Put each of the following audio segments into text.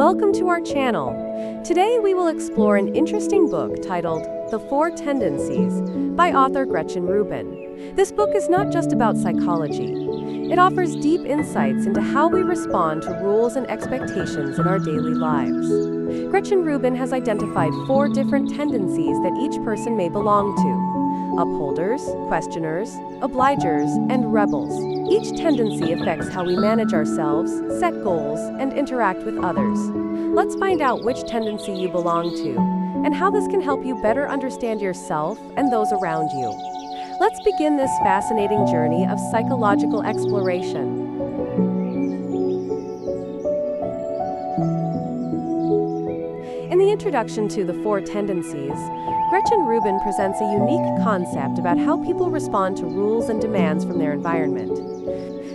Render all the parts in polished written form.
Welcome to our channel. Today we will explore an interesting book titled The Four Tendencies by author Gretchen Rubin. This book is not just about psychology. It offers deep insights into how we respond to rules and expectations in our daily lives. Gretchen Rubin has identified 4 different tendencies that each person may belong to: upholders, questioners, obligers, and rebels. Each tendency affects how we manage ourselves, set goals, and interact with others. Let's find out which tendency you belong to, and how this can help you better understand yourself and those around you. Let's begin this fascinating journey of psychological exploration. In the introduction to The Four Tendencies, Gretchen Rubin presents a unique concept about how people respond to rules and demands from their environment.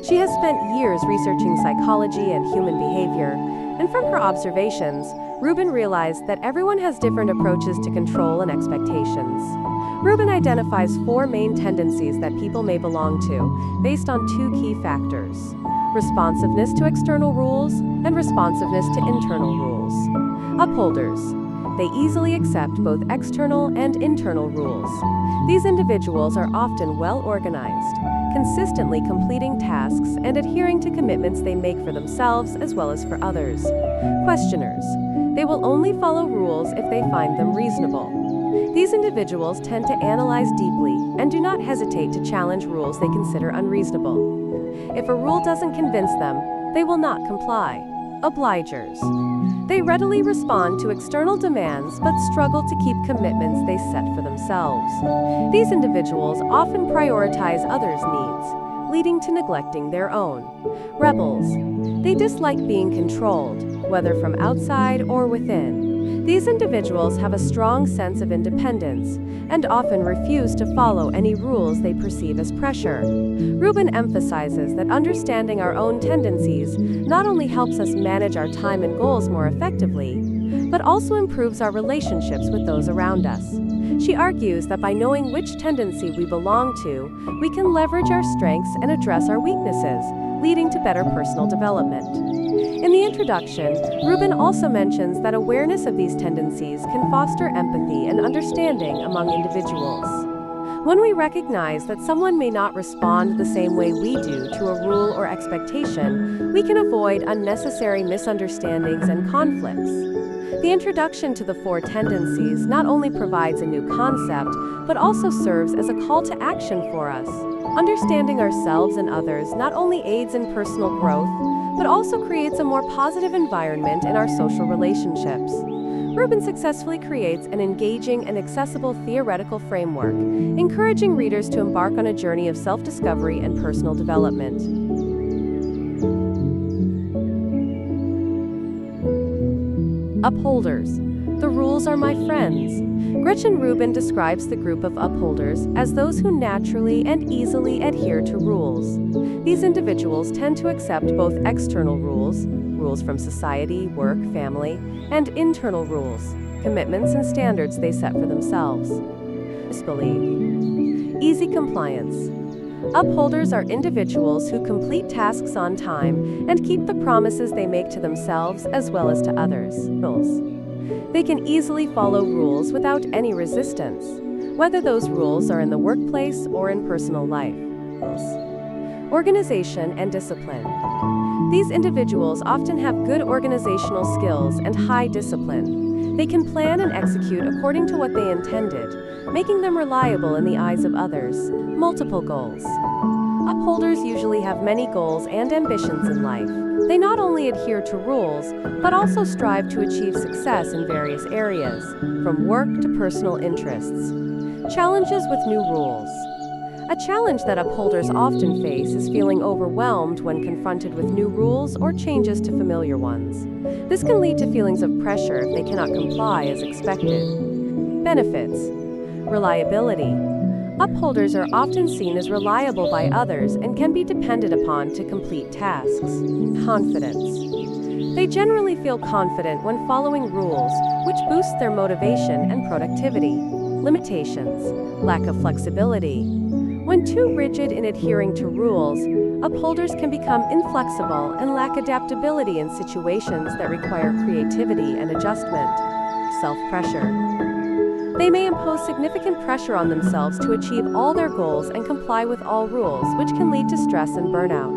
She has spent years researching psychology and human behavior, and from her observations, Rubin realized that everyone has different approaches to control and expectations. Rubin identifies 4 main tendencies that people may belong to, based on 2 key factors: responsiveness to external rules and responsiveness to internal rules. Upholders. They easily accept both external and internal rules. These individuals are often well organized, consistently completing tasks and adhering to commitments they make for themselves as well as for others. Questioners. They will only follow rules if they find them reasonable. These individuals tend to analyze deeply and do not hesitate to challenge rules they consider unreasonable. If a rule doesn't convince them, they will not comply. Obligers. They readily respond to external demands but struggle to keep commitments they set for themselves. These individuals often prioritize others' needs, leading to neglecting their own. Rebels. They dislike being controlled, whether from outside or within. These individuals have a strong sense of independence and often refuse to follow any rules they perceive as pressure. Rubin emphasizes that understanding our own tendencies not only helps us manage our time and goals more effectively, but also improves our relationships with those around us. She argues that by knowing which tendency we belong to, we can leverage our strengths and address our weaknesses, leading to better personal development. In the introduction, Rubin also mentions that awareness of these tendencies can foster empathy and understanding among individuals. When we recognize that someone may not respond the same way we do to a rule or expectation, we can avoid unnecessary misunderstandings and conflicts. The introduction to the 4 tendencies not only provides a new concept, but also serves as a call to action for us. Understanding ourselves and others not only aids in personal growth, but also creates a more positive environment in our social relationships. Rubin successfully creates an engaging and accessible theoretical framework, encouraging readers to embark on a journey of self-discovery and personal development. Upholders. The rules are my friends. Gretchen Rubin describes the group of upholders as those who naturally and easily adhere to rules. These individuals tend to accept both external rules, rules from society, work, family, and internal rules, commitments and standards they set for themselves. Disbelief. Easy compliance. Upholders are individuals who complete tasks on time and keep the promises they make to themselves as well as to others. They can easily follow rules without any resistance, whether those rules are in the workplace or in personal life. Organization and discipline. These individuals often have good organizational skills and high discipline. They can plan and execute according to what they intended, making them reliable in the eyes of others. Multiple goals. Upholders usually have many goals and ambitions in life. They not only adhere to rules, but also strive to achieve success in various areas, from work to personal interests. Challenges with new rules. A challenge that upholders often face is feeling overwhelmed when confronted with new rules or changes to familiar ones. This can lead to feelings of pressure if they cannot comply as expected. Benefits. Reliability. Upholders are often seen as reliable by others and can be depended upon to complete tasks. Confidence. They generally feel confident when following rules, which boosts their motivation and productivity. Limitations. Lack of flexibility. When too rigid in adhering to rules, Upholders can become inflexible and lack adaptability in situations that require creativity and adjustment. Self-pressure. They may impose significant pressure on themselves to achieve all their goals and comply with all rules, which can lead to stress and burnout.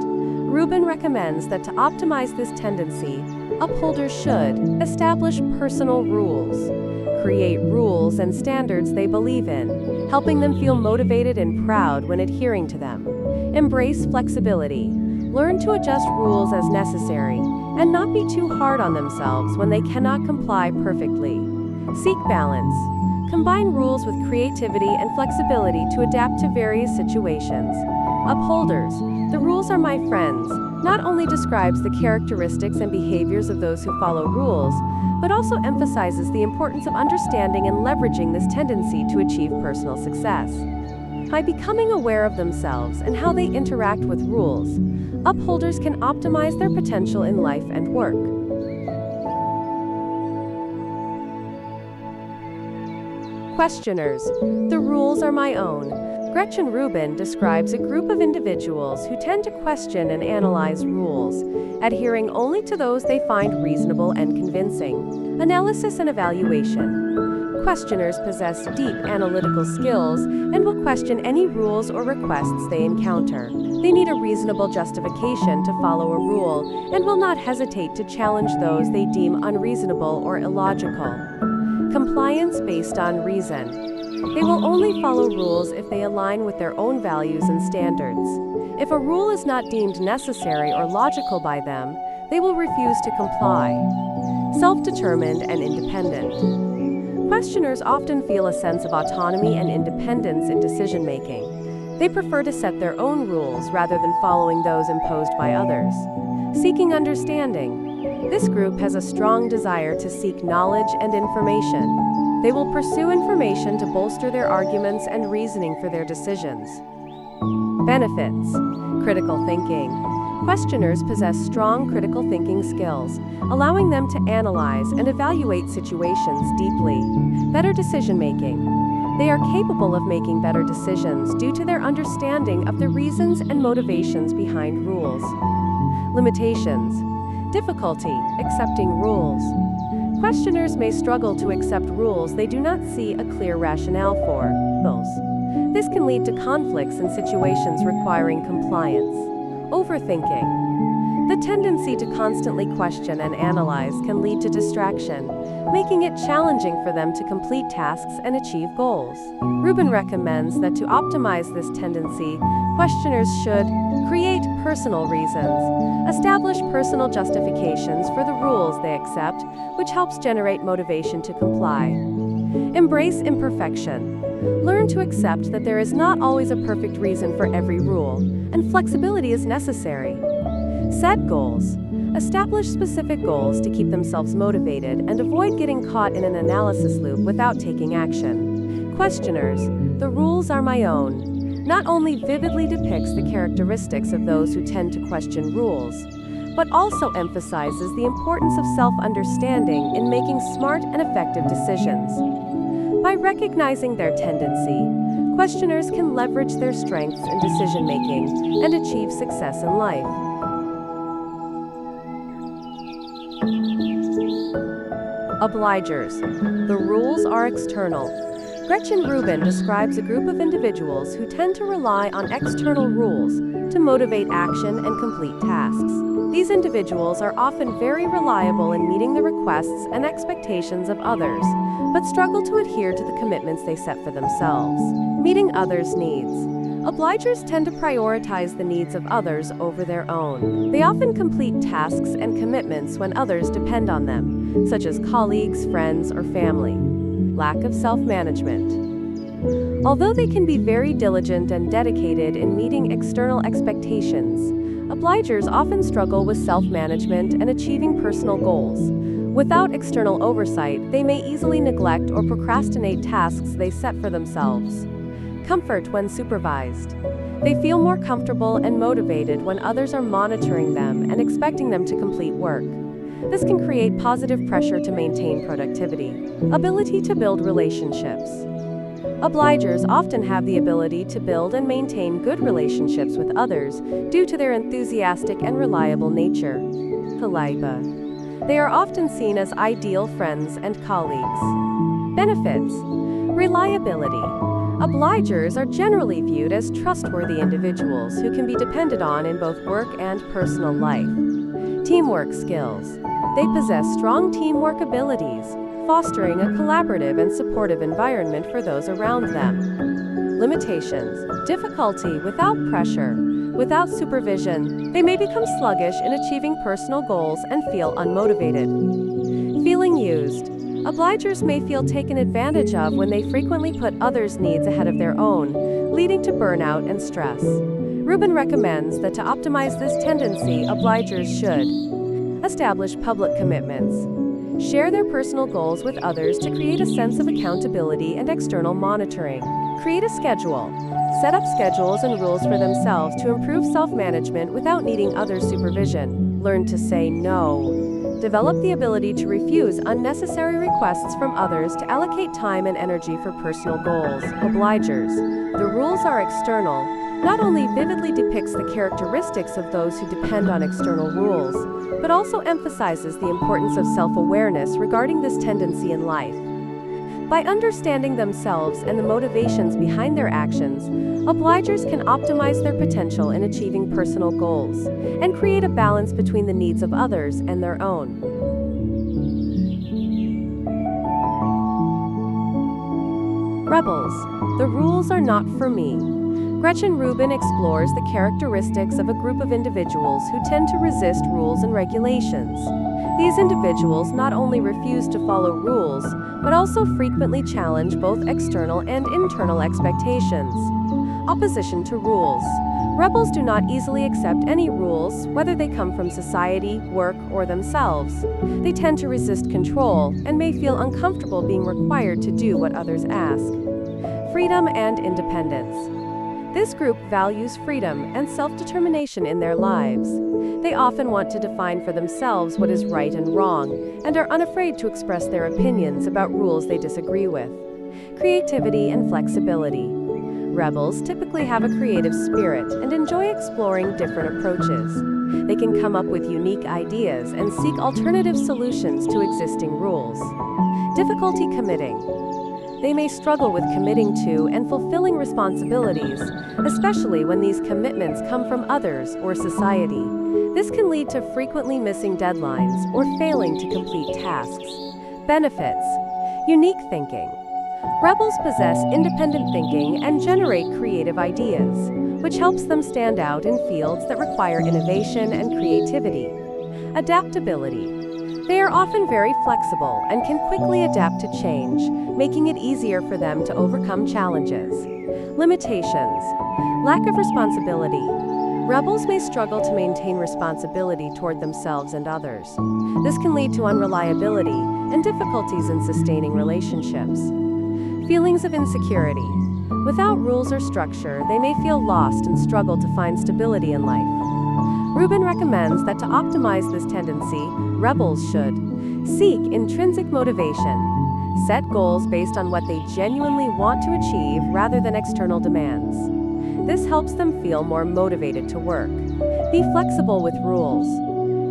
Rubin recommends that to optimize this tendency, upholders should establish personal rules, create rules and standards they believe in, helping them feel motivated and proud when adhering to them. Embrace flexibility. Learn to adjust rules as necessary, and not be too hard on themselves when they cannot comply perfectly. Seek balance. Combine rules with creativity and flexibility to adapt to various situations. Upholders, the rules are my friends, not only describes the characteristics and behaviors of those who follow rules, but also emphasizes the importance of understanding and leveraging this tendency to achieve personal success. By becoming aware of themselves and how they interact with rules, upholders can optimize their potential in life and work. Questioners, the rules are my own. Gretchen Rubin describes a group of individuals who tend to question and analyze rules, adhering only to those they find reasonable and convincing. Analysis and evaluation. Questioners possess deep analytical skills and will question any rules or requests they encounter. They need a reasonable justification to follow a rule and will not hesitate to challenge those they deem unreasonable or illogical. Compliance based on reason. They will only follow rules if they align with their own values and standards. If a rule is not deemed necessary or logical by them, they will refuse to comply. Self-determined and independent. Questioners often feel a sense of autonomy and independence in decision-making. They prefer to set their own rules rather than following those imposed by others. Seeking understanding. This group has a strong desire to seek knowledge and information. They will pursue information to bolster their arguments and reasoning for their decisions. Benefits. Critical thinking. Questioners possess strong critical thinking skills, allowing them to analyze and evaluate situations deeply. Better decision-making. They are capable of making better decisions due to their understanding of the reasons and motivations behind rules. Limitations. Difficulty accepting rules. Questioners may struggle to accept rules they do not see a clear rationale for. This can lead to conflicts in situations requiring compliance. Overthinking. The tendency to constantly question and analyze can lead to distraction, making it challenging for them to complete tasks and achieve goals. Rubin recommends that to optimize this tendency, questioners should create personal reasons, establish personal justifications for the rules they accept, which helps generate motivation to comply. Embrace imperfection. Learn to accept that there is not always a perfect reason for every rule, and flexibility is necessary. Set goals. Establish specific goals to keep themselves motivated and avoid getting caught in an analysis loop without taking action. Questioners, the rules are my own, not only vividly depicts the characteristics of those who tend to question rules, but also emphasizes the importance of self-understanding in making smart and effective decisions. By recognizing their tendency, questioners can leverage their strengths in decision-making and achieve success in life. Obligers. The rules are external. Gretchen Rubin describes a group of individuals who tend to rely on external rules to motivate action and complete tasks. These individuals are often very reliable in meeting the requests and expectations of others, but struggle to adhere to the commitments they set for themselves. Meeting others' needs. Obligers tend to prioritize the needs of others over their own. They often complete tasks and commitments when others depend on them, such as colleagues, friends, or family. Lack of self-management. Although they can be very diligent and dedicated in meeting external expectations, obligers often struggle with self-management and achieving personal goals. Without external oversight, they may easily neglect or procrastinate tasks they set for themselves. Comfort when supervised. They feel more comfortable and motivated when others are monitoring them and expecting them to complete work. This can create positive pressure to maintain productivity. Ability to build relationships. Obligers often have the ability to build and maintain good relationships with others due to their enthusiastic and reliable nature. They are often seen as ideal friends and colleagues. Benefits: reliability. Obligers are generally viewed as trustworthy individuals who can be depended on in both work and personal life. Teamwork skills. They possess strong teamwork abilities, fostering a collaborative and supportive environment for those around them. Limitations: difficulty without pressure. Without supervision, they may become sluggish in achieving personal goals and feel unmotivated. Feeling used. Obligers may feel taken advantage of when they frequently put others' needs ahead of their own, leading to burnout and stress. Rubin recommends that to optimize this tendency, obligers should establish public commitments. Share their personal goals with others to create a sense of accountability and external monitoring. Create a schedule. Set up schedules and rules for themselves to improve self-management without needing others' supervision. Learn to say no. Develop the ability to refuse unnecessary requests from others to allocate time and energy for personal goals. Obligers. The rules are external, not only vividly depicts the characteristics of those who depend on external rules, but also emphasizes the importance of self-awareness regarding this tendency in life. By understanding themselves and the motivations behind their actions, obligers can optimize their potential in achieving personal goals and create a balance between the needs of others and their own. Rebels. The rules are not for me. Gretchen Rubin explores the characteristics of a group of individuals who tend to resist rules and regulations. These individuals not only refuse to follow rules, but also frequently challenge both external and internal expectations. Opposition to rules. Rebels do not easily accept any rules, whether they come from society, work, or themselves. They tend to resist control and may feel uncomfortable being required to do what others ask. Freedom and independence. This group values freedom and self-determination in their lives. They often want to define for themselves what is right and wrong, and are unafraid to express their opinions about rules they disagree with. Creativity and flexibility. Rebels typically have a creative spirit and enjoy exploring different approaches. They can come up with unique ideas and seek alternative solutions to existing rules. Difficulty committing. They may struggle with committing to and fulfilling responsibilities, especially when these commitments come from others or society. This can lead to frequently missing deadlines or failing to complete tasks. Benefits: unique thinking. Rebels possess independent thinking and generate creative ideas, which helps them stand out in fields that require innovation and creativity. Adaptability. They are often very flexible and can quickly adapt to change, making it easier for them to overcome challenges. Limitations: lack of responsibility. Rebels may struggle to maintain responsibility toward themselves and others. This can lead to unreliability and difficulties in sustaining relationships. Feelings of insecurity. Without rules or structure, they may feel lost and struggle to find stability in life. Rubin recommends that to optimize this tendency, rebels should seek intrinsic motivation, set goals based on what they genuinely want to achieve rather than external demands. This helps them feel more motivated to work. Be flexible with rules.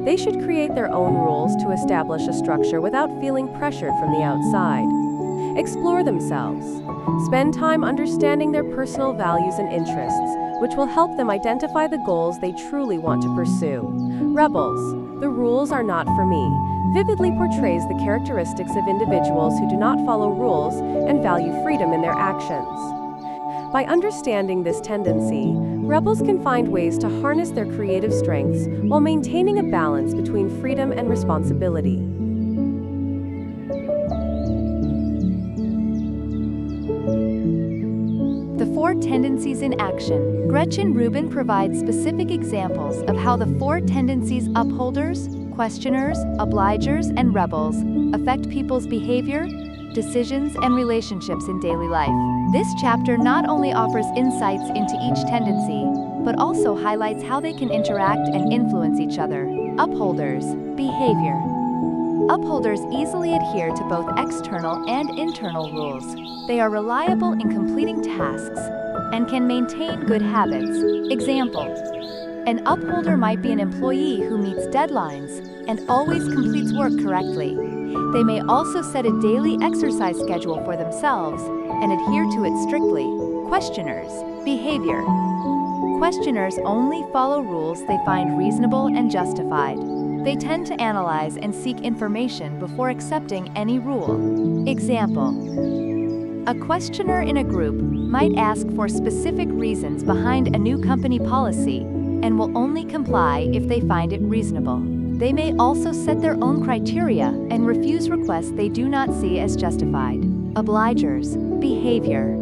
They should create their own rules to establish a structure without feeling pressured from the outside. Explore themselves. Spend time understanding their personal values and interests, which will help them identify the goals they truly want to pursue. Rebels. The rules are not for me vividly portrays the characteristics of individuals who do not follow rules and value freedom in their actions. By understanding this tendency, rebels can find ways to harness their creative strengths while maintaining a balance between freedom and responsibility. The Four Tendencies in Action. Gretchen Rubin provides specific examples of how the four tendencies upholders, questioners, obligers, and rebels affect people's behavior, decisions, and relationships in daily life. This chapter not only offers insights into each tendency, but also highlights how they can interact and influence each other. Upholders, behavior. Upholders easily adhere to both external and internal rules. They are reliable in completing tasks and can maintain good habits. Example: an upholder might be an employee who meets deadlines and always completes work correctly. They may also set a daily exercise schedule for themselves and adhere to it strictly. Questioners. Behavior. Questioners only follow rules they find reasonable and justified. They tend to analyze and seek information before accepting any rule. Example: a questioner in a group might ask for specific reasons behind a new company policy and will only comply if they find it reasonable. They may also set their own criteria and refuse requests they do not see as justified. Obligers. Behavior.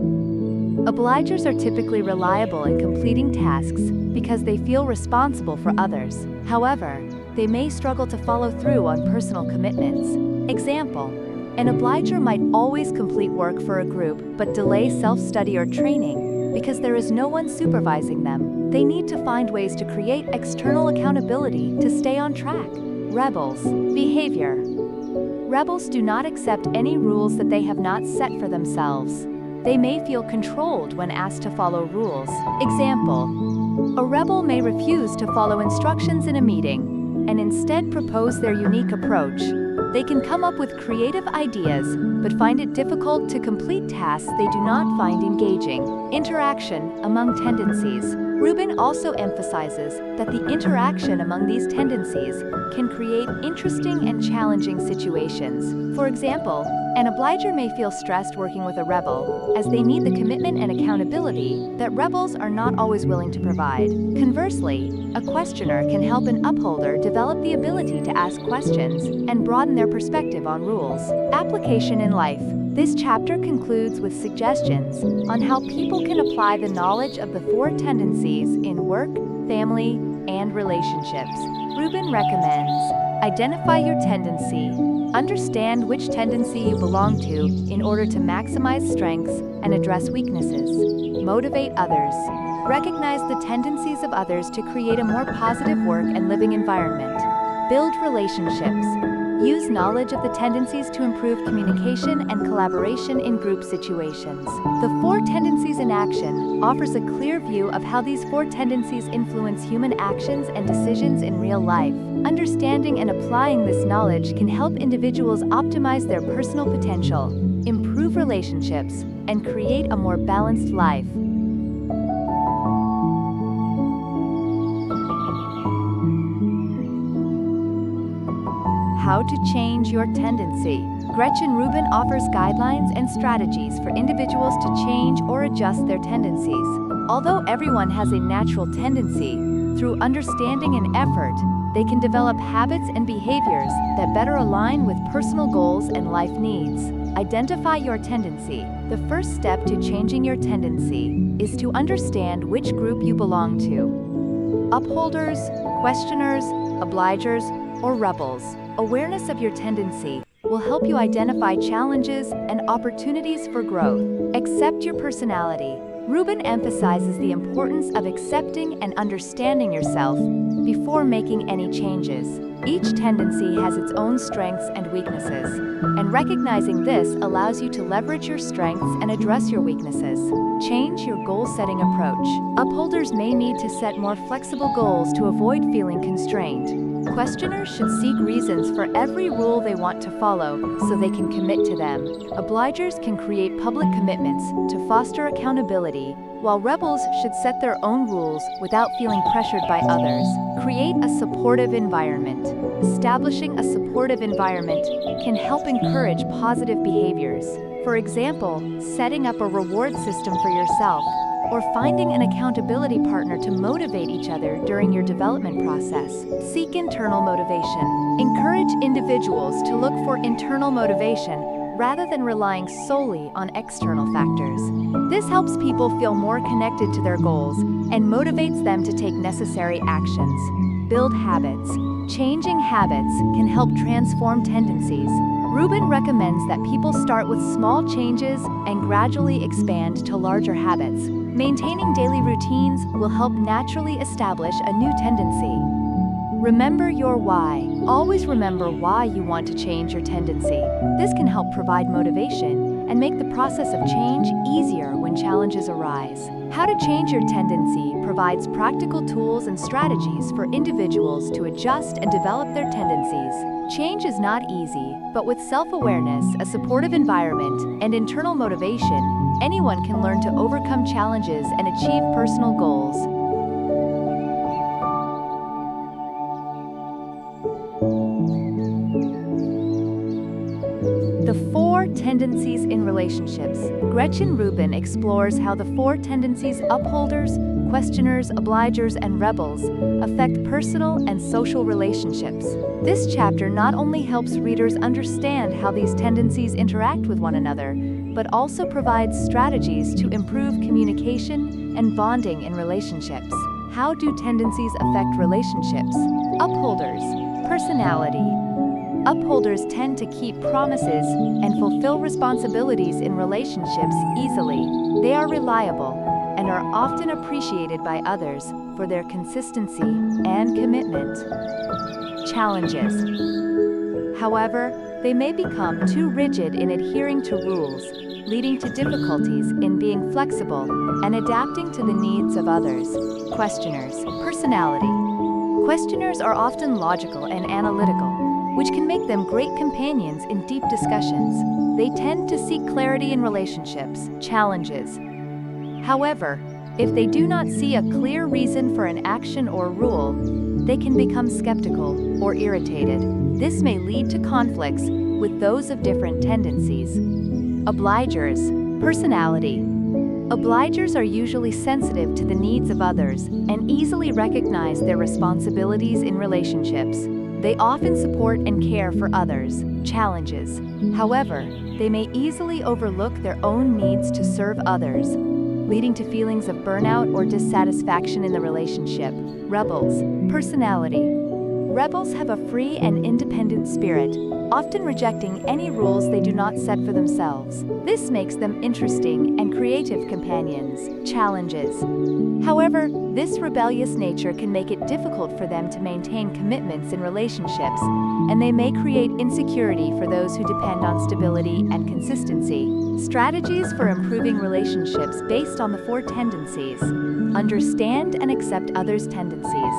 Obligers are typically reliable in completing tasks because they feel responsible for others. However, they may struggle to follow through on personal commitments. Example: an obliger might always complete work for a group but delay self-study or training because there is no one supervising them. They need to find ways to create external accountability to stay on track. Rebels. Behavior. Rebels do not accept any rules that they have not set for themselves. They may feel controlled when asked to follow rules. Example: a rebel may refuse to follow instructions in a meeting and instead propose their unique approach. They can come up with creative ideas, but find it difficult to complete tasks they do not find engaging. Interaction among tendencies. Rubin also emphasizes that the interaction among these tendencies can create interesting and challenging situations. For example, an obliger may feel stressed working with a rebel, as they need the commitment and accountability that rebels are not always willing to provide. Conversely, a questioner can help an upholder develop the ability to ask questions and broaden their perspective on rules. Application in life. This chapter concludes with suggestions on how people can apply the knowledge of the four tendencies in work, family, and relationships. Rubin recommends: identify your tendency. Understand which tendency you belong to in order to maximize strengths and address weaknesses. Motivate others. Recognize the tendencies of others to create a more positive work and living environment. Build relationships. Use knowledge of the tendencies to improve communication and collaboration in group situations. The Four Tendencies in Action offers a clear view of how these four tendencies influence human actions and decisions in real life. Understanding and applying this knowledge can help individuals optimize their personal potential, improve relationships, and create a more balanced life. How to change your tendency. Gretchen Rubin offers guidelines and strategies for individuals to change or adjust their tendencies. Although everyone has a natural tendency, through understanding and effort, they can develop habits and behaviors that better align with personal goals and life needs. Identify your tendency. The first step to changing your tendency is to understand which group you belong to. Upholders, questioners, obligers, or rebels. Awareness of your tendency will help you identify challenges and opportunities for growth. Accept your personality. Rubin emphasizes the importance of accepting and understanding yourself before making any changes. Each tendency has its own strengths and weaknesses, and recognizing this allows you to leverage your strengths and address your weaknesses. Change your goal-setting approach. Upholders may need to set more flexible goals to avoid feeling constrained. Questioners should seek reasons for every rule they want to follow so they can commit to them. Obligers can create public commitments to foster accountability, while rebels should set their own rules without feeling pressured by others. Create a supportive environment. Establishing a supportive environment can help encourage positive behaviors. For example, setting up a reward system for yourself, or finding an accountability partner to motivate each other during your development process. Seek internal motivation. Encourage individuals to look for internal motivation rather than relying solely on external factors. This helps people feel more connected to their goals and motivates them to take necessary actions. Build habits. Changing habits can help transform tendencies. Rubin recommends that people start with small changes and gradually expand to larger habits. Maintaining daily routines will help naturally establish a new tendency. Remember your why. Always remember why you want to change your tendency. This can help provide motivation and make the process of change easier when challenges arise. How to change your tendency provides practical tools and strategies for individuals to adjust and develop their tendencies. Change is not easy, but with self-awareness, a supportive environment, and internal motivation, anyone can learn to overcome challenges and achieve personal goals. The Four Tendencies in Relationships. Gretchen Rubin explores how the four tendencies upholders, questioners, obligers, and rebels affect personal and social relationships. This chapter not only helps readers understand how these tendencies interact with one another, but also provides strategies to improve communication and bonding in relationships. How do tendencies affect relationships? Upholders. Personality. Upholders tend to keep promises and fulfill responsibilities in relationships easily. They are reliable and are often appreciated by others for their consistency and commitment. Challenges. However, they may become too rigid in adhering to rules, leading to difficulties in being flexible and adapting to the needs of others. Questioners. Personality. Questioners are often logical and analytical, which can make them great companions in deep discussions. They tend to seek clarity in relationships. Challenges. However, if they do not see a clear reason for an action or rule, they can become skeptical or irritated. This may lead to conflicts with those of different tendencies. Obligers. Personality. Obligers are usually sensitive to the needs of others and easily recognize their responsibilities in relationships. They often support and care for others. Challenges. However, they may easily overlook their own needs to serve others, leading to feelings of burnout or dissatisfaction in the relationship. Rebels. Personality. Rebels have a free and independent spirit, often rejecting any rules they do not set for themselves. This makes them interesting and creative companions. Challenges. However, this rebellious nature can make it difficult for them to maintain commitments in relationships, and they may create insecurity for those who depend on stability and consistency. Strategies for improving relationships based on the four tendencies. Understand and accept others' tendencies.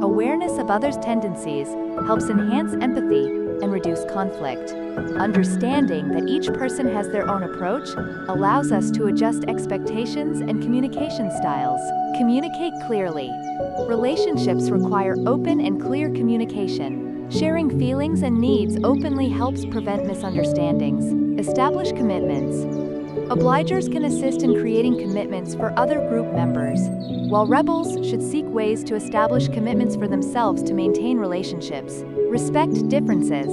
Awareness of others' tendencies helps enhance empathy and reduce conflict. Understanding that each person has their own approach allows us to adjust expectations and communication styles. Communicate clearly. Relationships require open and clear communication. Sharing feelings and needs openly helps prevent misunderstandings. Establish commitments. Obligers can assist in creating commitments for other group members, while rebels should seek ways to establish commitments for themselves to maintain relationships. Respect differences.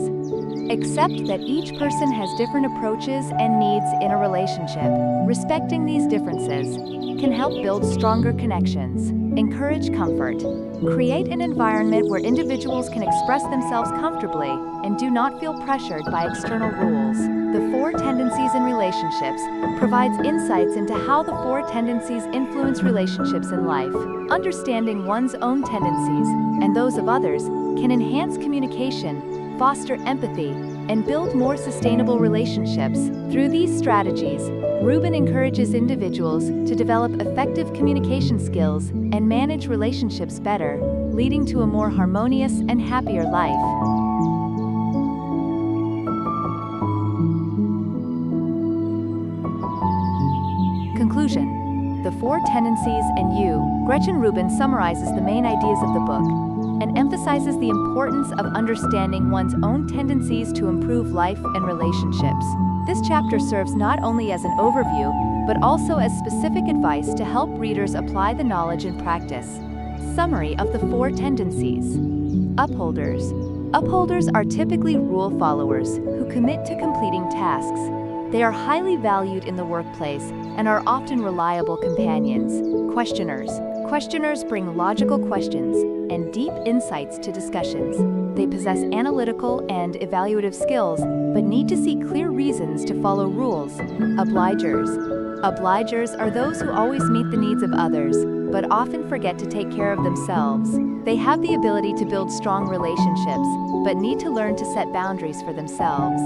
Accept that each person has different approaches and needs in a relationship. Respecting these differences can help build stronger connections. Encourage comfort. Create an environment where individuals can express themselves comfortably and do not feel pressured by external rules. The Four Tendencies in Relationships provides insights into how the four tendencies influence relationships in life. Understanding one's own tendencies and those of others can enhance communication, foster empathy, and build more sustainable relationships. Through these strategies, Rubin encourages individuals to develop effective communication skills and manage relationships better, leading to a more harmonious and happier life. Conclusion. The Four Tendencies and You. Gretchen Rubin summarizes the main ideas of the book and emphasizes the importance of understanding one's own tendencies to improve life and relationships. This chapter serves not only as an overview, but also as specific advice to help readers apply the knowledge in practice. Summary of the Four Tendencies. Upholders. Upholders are typically rule followers who commit to completing tasks. They are highly valued in the workplace and are often reliable companions. Questioners. Questioners bring logical questions and deep insights to discussions. They possess analytical and evaluative skills, but need to see clear reasons to follow rules. Obligers. Obligers are those who always meet the needs of others, but often forget to take care of themselves. They have the ability to build strong relationships, but need to learn to set boundaries for themselves.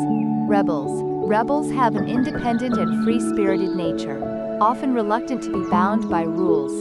Rebels. Rebels have an independent and free-spirited nature, often reluctant to be bound by rules.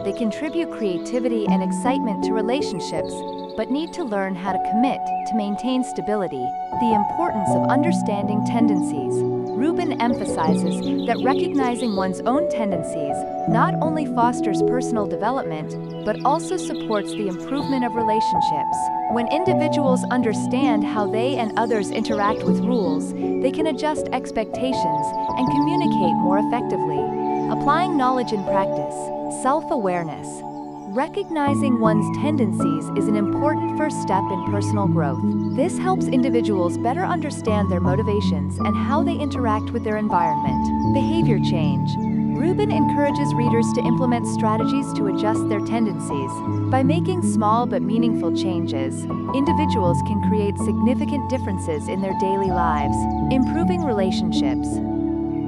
They contribute creativity and excitement to relationships, but need to learn how to commit to maintain stability. The importance of understanding tendencies. Rubin emphasizes that recognizing one's own tendencies not only fosters personal development, but also supports the improvement of relationships. When individuals understand how they and others interact with rules, they can adjust expectations and communicate more effectively. Applying knowledge in practice. Self-awareness. Recognizing one's tendencies is an important first step in personal growth. This helps individuals better understand their motivations and how they interact with their environment. Behavior change. Rubin encourages readers to implement strategies to adjust their tendencies. By making small but meaningful changes, individuals can create significant differences in their daily lives. Improving relationships.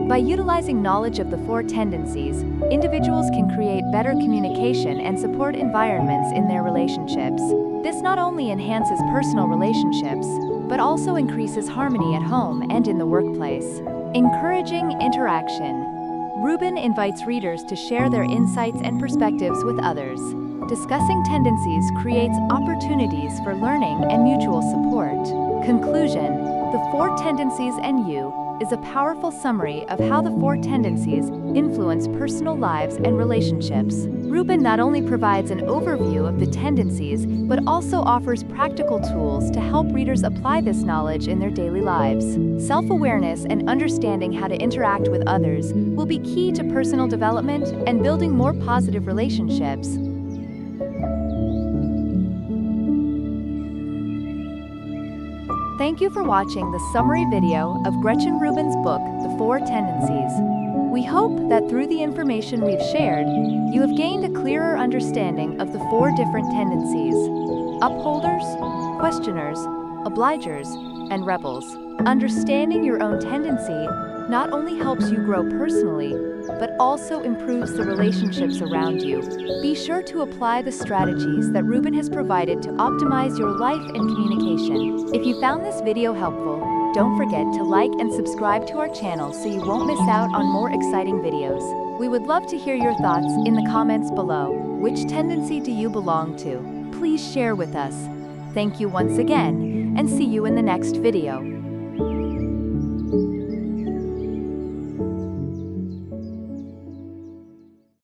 By utilizing knowledge of the four tendencies, individuals can create better communication and support environments in their relationships. This not only enhances personal relationships, but also increases harmony at home and in the workplace. Encouraging interaction. Rubin invites readers to share their insights and perspectives with others. Discussing tendencies creates opportunities for learning and mutual support. Conclusion: The Four Tendencies and You is a powerful summary of how the four tendencies influence personal lives and relationships. Rubin not only provides an overview of the tendencies, but also offers practical tools to help readers apply this knowledge in their daily lives. Self-awareness and understanding how to interact with others will be key to personal development and building more positive relationships. Thank you for watching the summary video of Gretchen Rubin's book, The Four Tendencies. We hope that through the information we've shared, you have gained a clearer understanding of the four different tendencies: upholders, questioners, obligers, and rebels. Understanding your own tendency not only helps you grow personally, but also improves the relationships around you. Be sure to apply the strategies that Rubin has provided to optimize your life and communication. If you found this video helpful, don't forget to like and subscribe to our channel so you won't miss out on more exciting videos. We would love to hear your thoughts in the comments below. Which tendency do you belong to? Please share with us. Thank you once again, and see you in the next video.